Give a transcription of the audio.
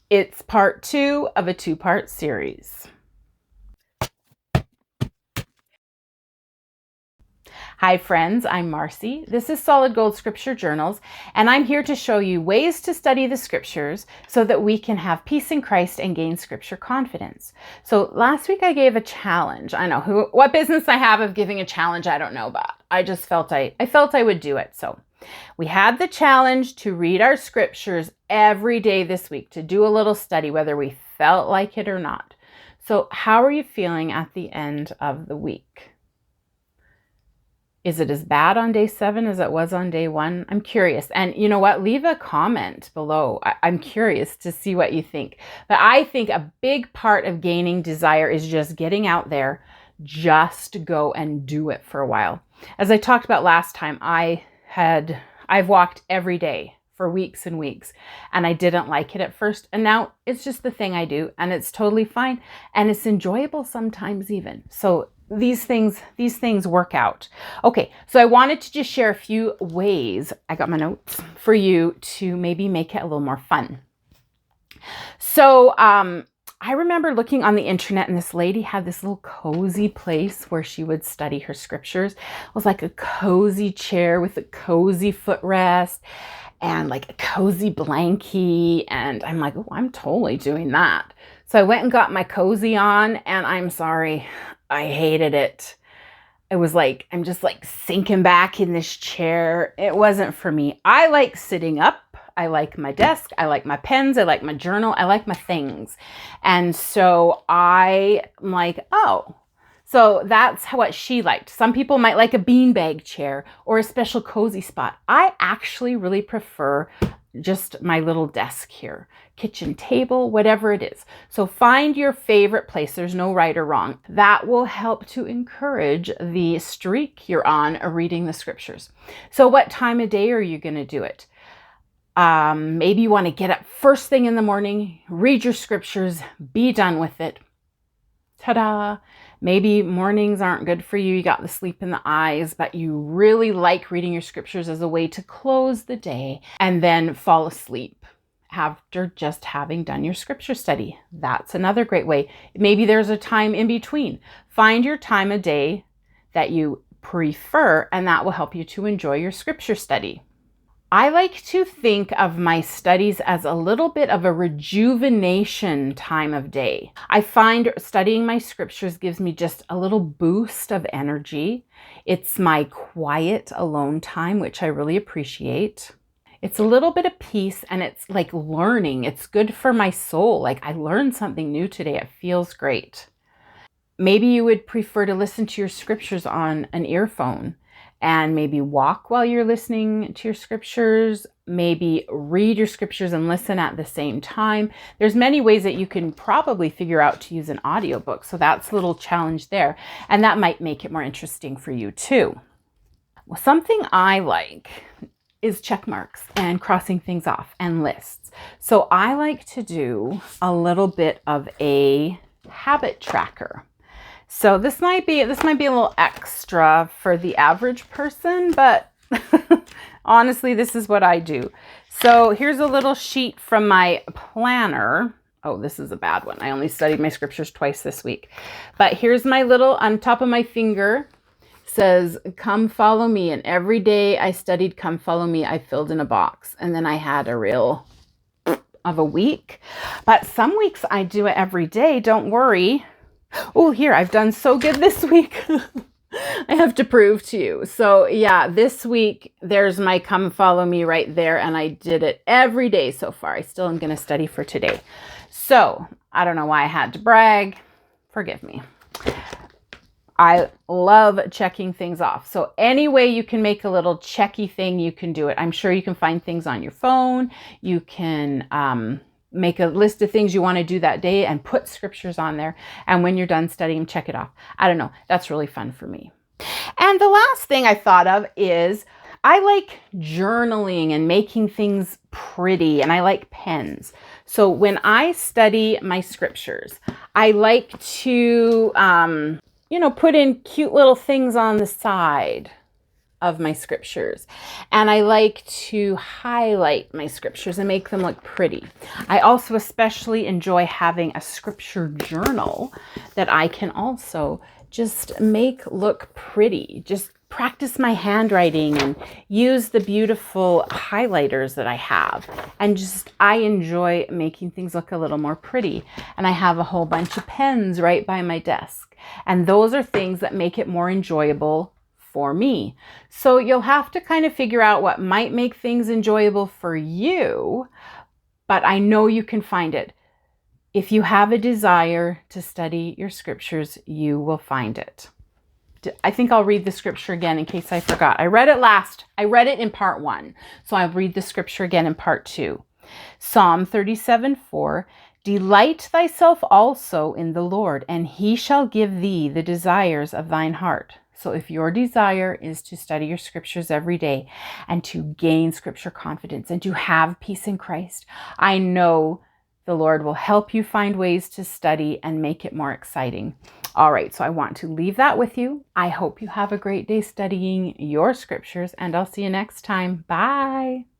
It's part 2 of a 2-part series. Hi friends, I'm Marcy. This is Solid Gold Scripture Journals, and I'm here to show you ways to study the scriptures so that we can have peace in Christ and gain scripture confidence. So last week I gave a challenge. I know what business I have of giving a challenge, I don't know, but I just felt I would do it. So we had the challenge to read our scriptures every day this week, to do a little study, whether we felt like it or not. So how are you feeling at the end of the week? Is it as bad on day 7 as it was on day 1? I'm curious. And you know what? Leave a comment below. I'm curious to see what you think. But I think a big part of gaining desire is just getting out there, just go and do it for a while. As I talked about last time, I've walked every day for weeks and weeks, and I didn't like it at first. And now it's just the thing I do, and it's totally fine. And it's enjoyable sometimes even. So these things work out. Okay, so I wanted to just share a few ways, I got my notes, for you to maybe make it a little more fun. So I remember looking on the internet, and this lady had this little cozy place where she would study her scriptures. It was like a cozy chair with a cozy footrest and like a cozy blankie. And I'm like, oh, I'm totally doing that. So I went and got my cozy on, and I'm sorry, I hated it. It was like, I'm just like sinking back in this chair. It wasn't for me. I like sitting up. I like my desk. I like my pens. I like my journal. I like my things. And so I'm like, oh, so that's what she liked. Some people might like a beanbag chair or a special cozy spot. I actually really prefer just my little desk here, kitchen table, whatever it is. So find your favorite place. There's no right or wrong. That will help to encourage the streak you're on of reading the scriptures. So what time of day are you going to do it? Maybe you want to get up first thing in the morning, read your scriptures, be done with it. Ta-da! Maybe mornings aren't good for you. You got the sleep in the eyes, but you really like reading your scriptures as a way to close the day and then fall asleep after just having done your scripture study. That's another great way. Maybe there's a time in between. Find your time of day that you prefer, and that will help you to enjoy your scripture study. I like to think of my studies as a little bit of a rejuvenation time of day. I find studying my scriptures gives me just a little boost of energy. It's my quiet alone time, which I really appreciate. It's a little bit of peace, and it's like learning. It's good for my soul. Like, I learned something new today. It feels great. Maybe you would prefer to listen to your scriptures on an earphone and maybe walk while you're listening to your scriptures, maybe read your scriptures and listen at the same time. There's many ways that you can probably figure out to use an audiobook. So that's a little challenge there. And that might make it more interesting for you too. Well, something I like is check marks and crossing things off and lists. So I like to do a little bit of a habit tracker. So this might be a little extra for the average person, but honestly, this is what I do. So here's a little sheet from my planner. Oh, this is a bad one. I only studied my scriptures twice this week. But here's my little, on top of my finger, says, come follow me. And every day I studied come follow me, I filled in a box. And then I had a real of a week. But some weeks I do it every day. Don't worry. Oh, here, I've done so good this week. I have to prove to you. So yeah, this week, there's my come follow me right there. And I did it every day so far. I still am going to study for today. So I don't know why I had to brag. Forgive me. I love checking things off. So any way you can make a little checky thing, you can do it. I'm sure you can find things on your phone. You can make a list of things you want to do that day and put scriptures on there. And when you're done studying, check it off. I don't know. That's really fun for me. And the last thing I thought of is I like journaling and making things pretty, and I like pens. So when I study my scriptures, I like to, put in cute little things on the side. of my scriptures, and I like to highlight my scriptures and make them look pretty. I also especially enjoy having a scripture journal that I can also just make look pretty. Just practice my handwriting and use the beautiful highlighters that I have. And just, I enjoy making things look a little more pretty. And I have a whole bunch of pens right by my desk. And those are things that make it more enjoyable for me. So you'll have to kind of figure out what might make things enjoyable for you, but I know you can find it. If you have a desire to study your scriptures, you will find it. I think I'll read the scripture again in case I forgot. I read it in part 1. So I'll read the scripture again in part 2. Psalm 37:4. Delight thyself also in the Lord, and he shall give thee the desires of thine heart. So if your desire is to study your scriptures every day and to gain scripture confidence and to have peace in Christ, I know the Lord will help you find ways to study and make it more exciting. All right, so I want to leave that with you. I hope you have a great day studying your scriptures, and I'll see you next time. Bye.